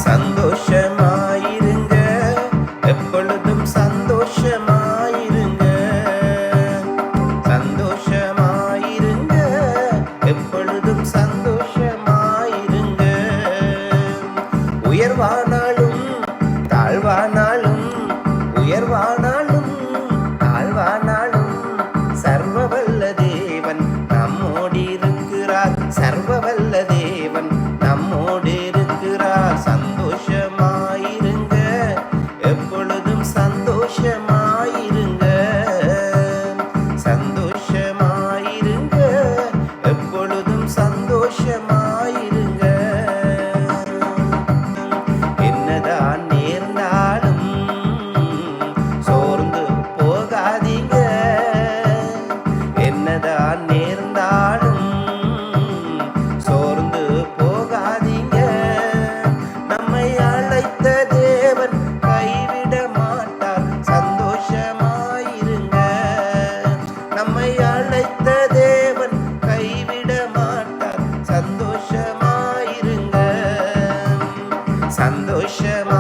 சந்தோஷமாயிருங்க, எப்பொழுதும் சந்தோஷமாயிருங்க. சந்தோஷமாயிருங்க, எப்பொழுதும் சந்தோஷமாயிருங்க. உயர்வானாலும் தாழ்வானாலும், உயர்வானாலும் தாழ்வானாலும் சர்வவல்ல தேவன் நம்மோடு இருக்கிறார். சர்வவல்ல தேவன் நம்மோடு இருக்கிறார். சந்தோஷமாயிருங்க, எப்பொழுதும் சந்தோஷமாயிருங்க. சந்தோஷமாயிருங்க, எப்பொழுதும் சந்தோஷமாயிருங்க. என்னதான் நேர்ந்தாலும் சோர்ந்து போகாதீங்க. என்னதான் நேர்ந்தாலும் சோர்ந்து போகாதீங்க. நம்மை அழைத்த தேவன் கைவிட மாட்டார். சந்தோஷமாயிருங்க. நம்மை அழைத்த தேவன் கைவிட மாட்டார். சந்தோஷமாயிருங்க. சந்தோஷம்